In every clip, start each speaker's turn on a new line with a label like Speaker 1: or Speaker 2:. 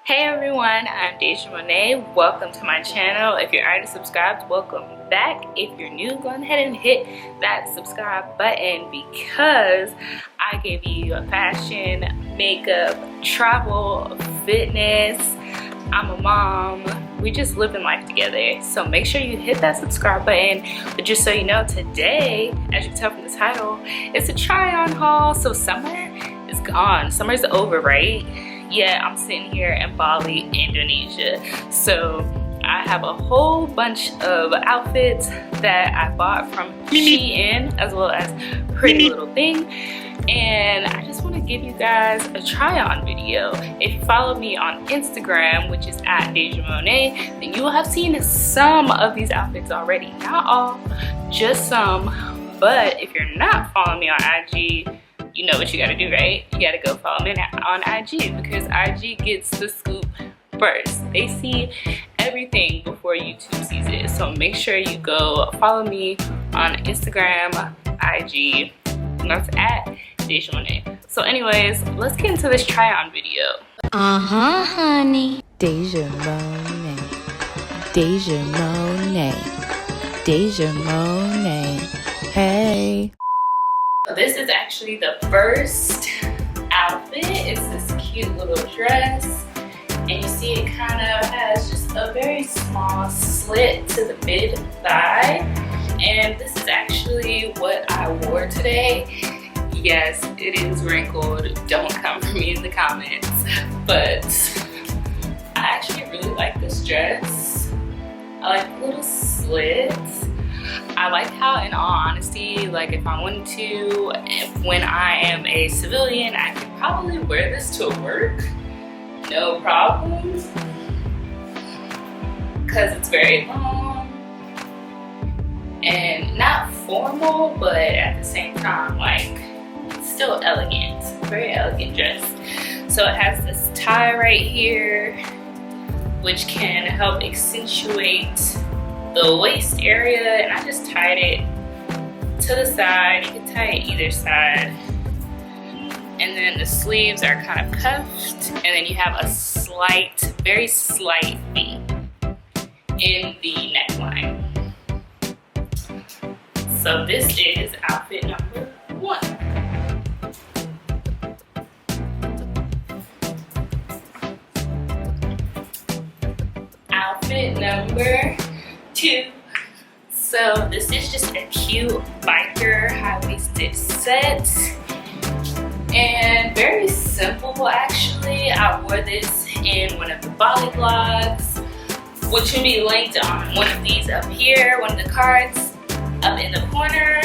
Speaker 1: Hey everyone, I'm DayJaMona. Welcome to my channel. If you're already subscribed, welcome back. If you're new, go ahead and hit that subscribe button because I give you fashion, makeup, travel, fitness. I'm a mom. We just living life together. So make sure you hit that subscribe button. But just so you know, today, as you can tell from the title, it's a try-on haul. So summer is gone. Summer's over, right? Yeah, I'm sitting here in Bali, Indonesia. So I have a whole bunch of outfits that I bought from SheIN as well as Pretty Little Thing. And I just want to give you guys a try-on video. If you follow me on Instagram, which is at DayJaMona, then you will have seen some of these outfits already. Not all, just some. But if you're not following me on IG, you know what you gotta do, right? You gotta go follow me on IG because IG gets the scoop first. They see everything before YouTube sees it. So make sure you go follow me on Instagram, IG, and that's at DayJaMona. So anyways, let's get into this try-on video.
Speaker 2: Honey.
Speaker 3: DayJaMona. DayJaMona. DayJaMona. Hey.
Speaker 1: So this is actually the first outfit. It's this cute little dress. And you see it kind of has just a very small slit to the mid thigh. And this is actually what I wore today. Yes, it is wrinkled. Don't come for me in the comments. But I actually really like this dress. I like the little slits. I like how, in all honesty, like if I wanted to, when I am a civilian, I could probably wear this to work. No problem. Because it's very long. And not formal, but at the same time, like, still elegant. Very elegant dress. So it has this tie right here, which can help accentuate the waist area, and I just tied it to the side. You can tie it either side. And then the sleeves are kind of cuffed, and then you have a slight, very slight V in the neckline. So this is outfit number 1. Outfit number 2. So this is just a cute biker high-waisted set and very simple actually. I wore this in one of the Bali vlogs, which will be linked on one of these up here, one of the cards up in the corner,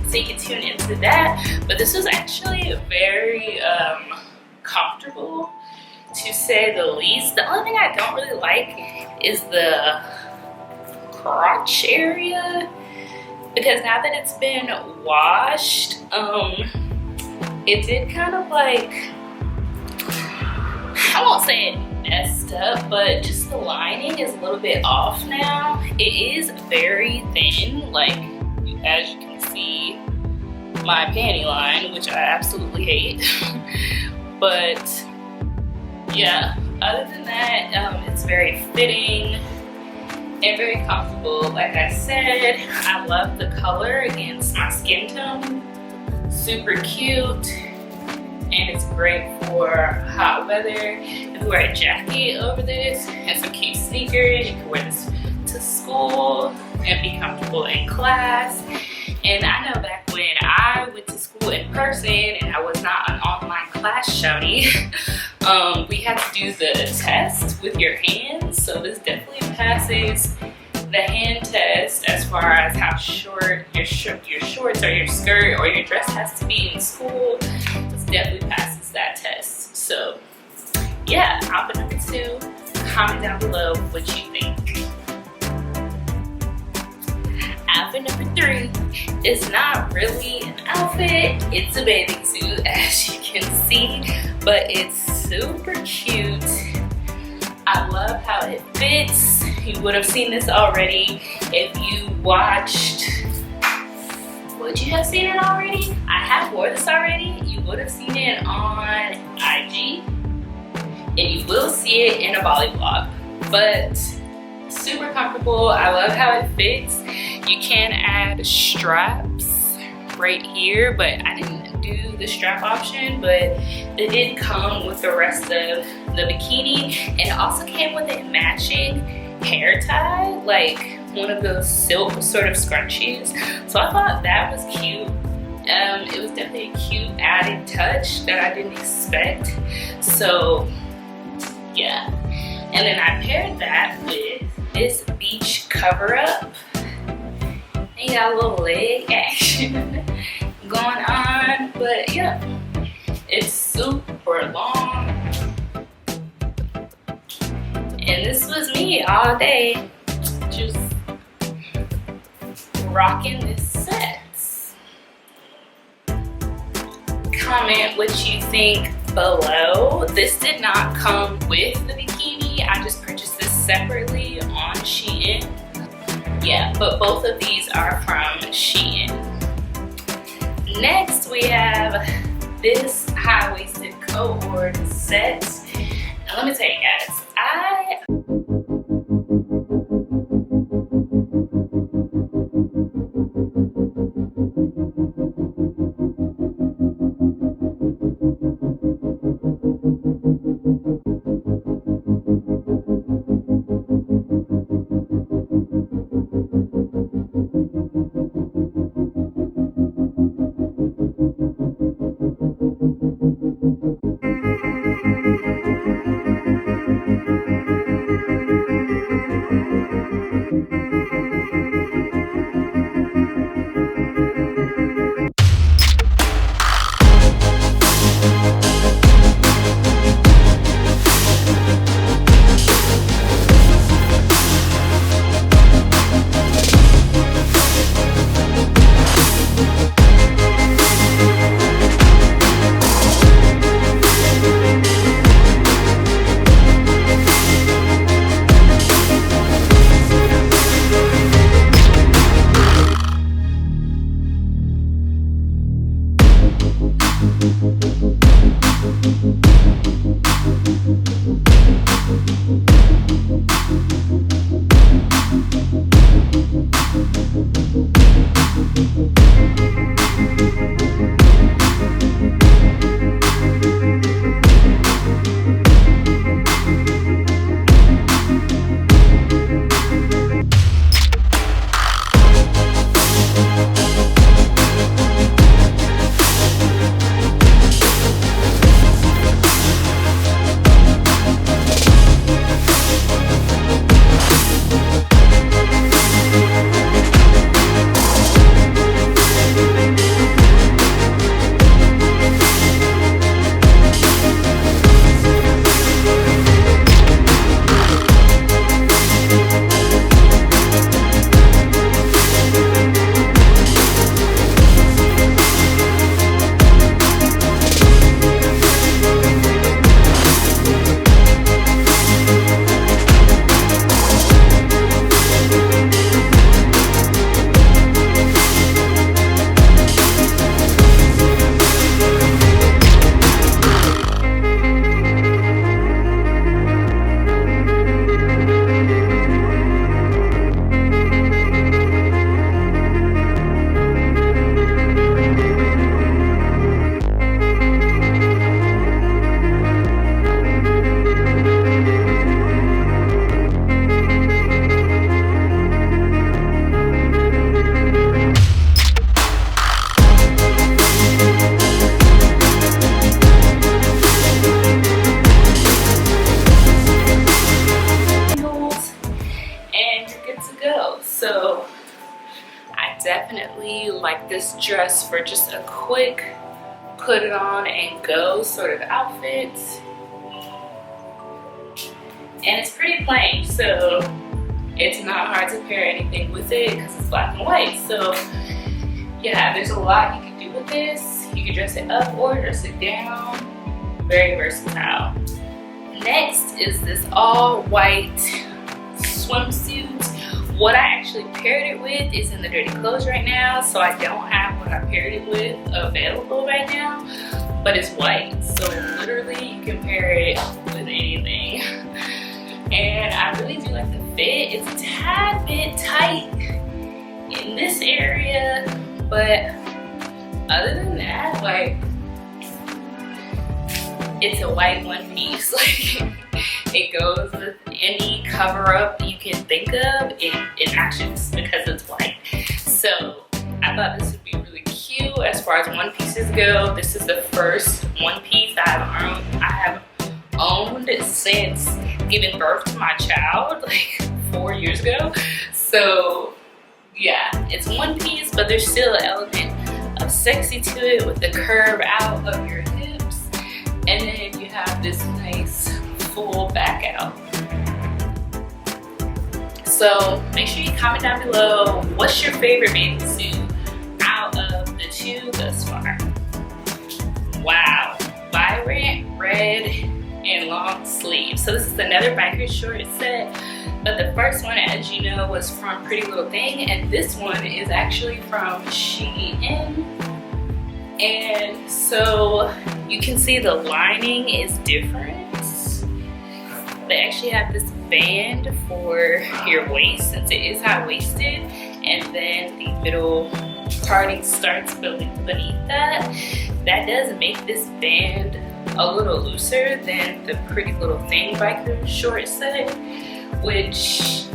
Speaker 1: so you can tune into that. But this was actually very comfortable, to say the least. The only thing I don't really like is the crotch area, because now that it's been washed, it did kind of like, I won't say it messed up, but just the lining is a little bit off now. It is very thin, like as you can see my panty line, which I absolutely hate. But yeah, other than that, it's very fitting and very comfortable. Like I said, I love the color against my skin tone. Super cute, and it's great for hot weather. If you wear a jacket over this and some cute sneakers, you can wear this to school and be comfortable in class. And I know back when I went to school in person and I was not an online class shouty, we had to do the test with your hands. So this definitely passes the hand test as far as how short your shorts or your skirt or your dress has to be in school. This definitely passes that test. So yeah, outfit number 2. Comment down below what you think. Outfit number 3 is not really an outfit, it's a bathing suit, as you can see, but it's super cute. I love how it fits. You would have seen this already if you watched. Would you have seen it already? I have wore this already. You would have seen it on IG. and you will see it in a volley vlog. But super comfortable. I love how it fits. You can add straps right here, but I didn't do the strap option, but it did come with the rest of the bikini, and it also came with a matching hair tie, like one of those silk sort of scrunchies. So I thought that was cute. It was definitely a cute added touch that I didn't expect. So yeah, and then I paired that with this beach cover up. You got a little leg action going on, but yeah, it's super long. And this was me all day, just rocking this set. Comment what you think below. This did not come with the bikini. I just purchased this separately on SheIN. Yeah, but both of these are from SheIN. Next, we have this high-waisted cohort set. Now, let me tell you guys, definitely like this dress for just a quick put it on and go sort of outfit. And it's pretty plain, so it's not hard to pair anything with it because it's black and white. So yeah, there's a lot you can do with this. You can dress it up or dress it down. Very versatile. Next is this all white swimsuit. What I actually paired it with is in the dirty clothes right now, so I don't have what I paired it with available right now, but it's white, so literally you can pair it with any But other than that, like, it's a white one piece. Like, it goes with any cover up you can think of in actions because it's white. So I thought this would be really cute as far as one pieces go. This is the first one piece I have owned since giving birth to my child, like 4 years ago. So yeah, it's one piece, but there's still an element of sexy to it with the curve out of your hips, and then you have this nice full back out. So make sure you comment down below, what's your favorite bathing suit out of the two thus far? Wow, vibrant red and long sleeves. So this is another biker short set, but the first one, as you know, was from Pretty Little Thing, and this one is actually from SheIN. And so you can see the lining is different. They actually have this band for your waist since it is high-waisted, and then the middle parting starts beneath that. That does make this band a little looser than the Pretty Little Thing biker short set, which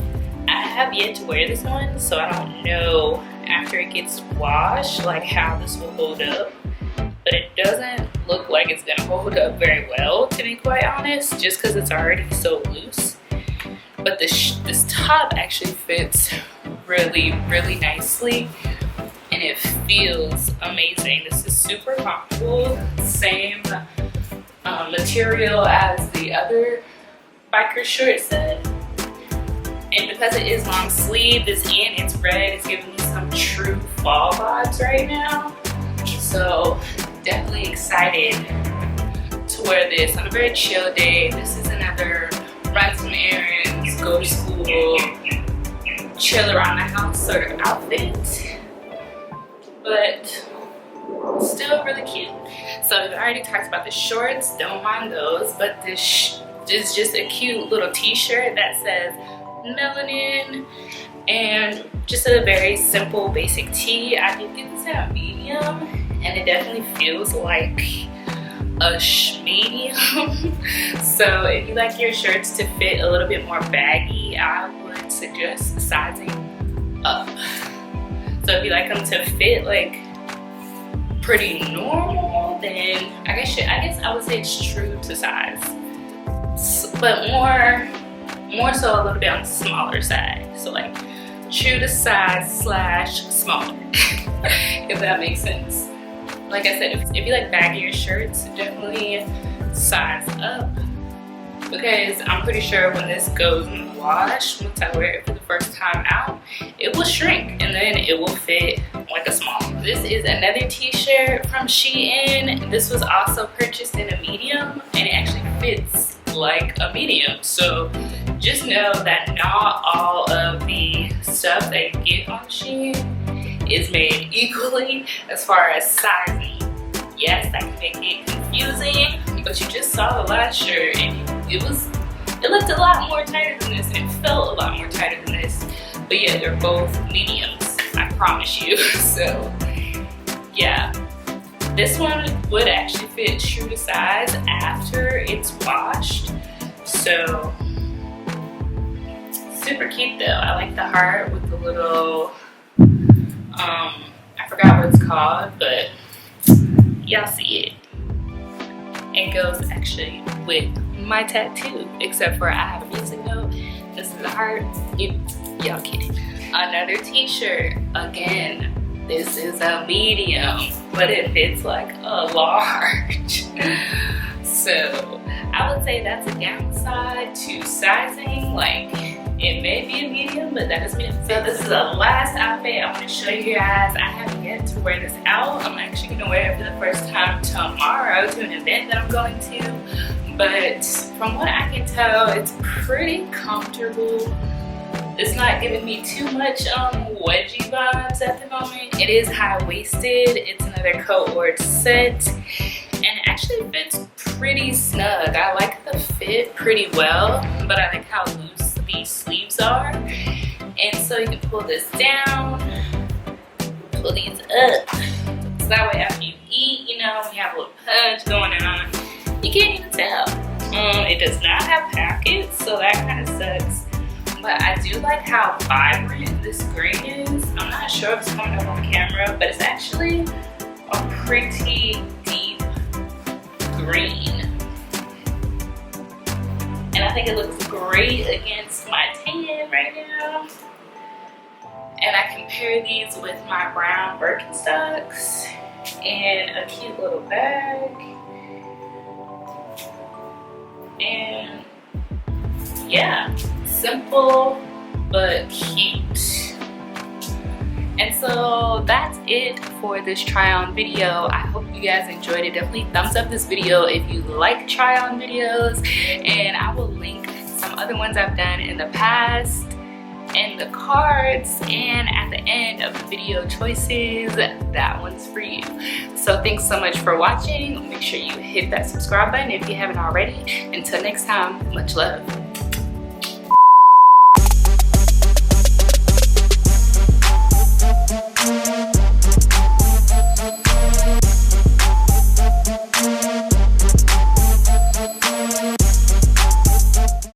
Speaker 1: I have yet to wear this one, so I don't know after it gets washed like how this will hold up. But it doesn't look like it's gonna hold up very well, to be quite honest, just because it's already so loose. But this top actually fits really, really nicely, and it feels amazing. This is super comfortable, same material as the other biker short set. And because it is long sleeve, this and it's red, it's giving me some true fall vibes right now. So definitely excited to wear this on a very chill day. This is another run some errands, go to school, chill around the house sort of outfit, but still really cute. So I already talked about the shorts, don't mind those, but this is just a cute little t-shirt that says melanin, and just a very simple basic tee. I did get this at a medium, and it definitely feels like a medium. So if you like your shirts to fit a little bit more baggy, I would suggest sizing up. So if you like them to fit like pretty normal, then I guess I would say it's true to size, but more so a little bit on the smaller side. So like true to size slash smaller, if that makes sense. Like I said, if you like baggier shirts, definitely size up, because I'm pretty sure when this goes in the wash, once I wear it for the first time out, it will shrink and then it will fit like a small. This is another t-shirt from SheIN. This was also purchased in a medium, and it actually fits like a medium. So just know that not all of the stuff that you get on SheIN is made equally as far as sizing. Yes, that can make it confusing, but you just saw the last shirt and it looked a lot more tighter than this, and it felt a lot more tighter than this. But yeah, they're both mediums, I promise you. So yeah, this one would actually fit true to size after it's washed. So super cute though. I like the heart with the little I forgot what it's called, but y'all see it. It goes actually with my tattoo, except for I have a music note. This is the heart. Y'all kidding. Another t-shirt. Again, this is a medium, but it fits like a large. So I would say that's a downside to sizing. Like, it may be a medium, but that doesn't mean it. So this is the last outfit I want to show you guys. I haven't yet to wear this out. I'm actually going to wear it for the first time tomorrow to an event that I'm going to. But from what I can tell, it's pretty comfortable. It's not giving me too much wedgie vibes at the moment. It is high-waisted. It's another cohort set, and it actually fits pretty snug. I like the fit pretty well, but I like how loose these sleeves are. And so you can pull this down, pull these up. So that way after you eat, you know, you have a little punch going on. You can't even tell. It does not have packets, so that kind of sucks. But I do like how vibrant this green is. I'm not sure if it's coming up on camera, but it's actually a pretty deep green. And I think it looks great against my tan right now. And I compare these with my brown Birkenstocks in a cute little bag. And yeah, simple but cute. And so that's it for this try on video. I hope you guys enjoyed it. Definitely thumbs up this video if you like try on videos, and I will link some other ones I've done in the past in the cards and at the end of the video choices. That one's for you. So thanks so much for watching. Make sure you hit that subscribe button if you haven't already. Until next time, much love.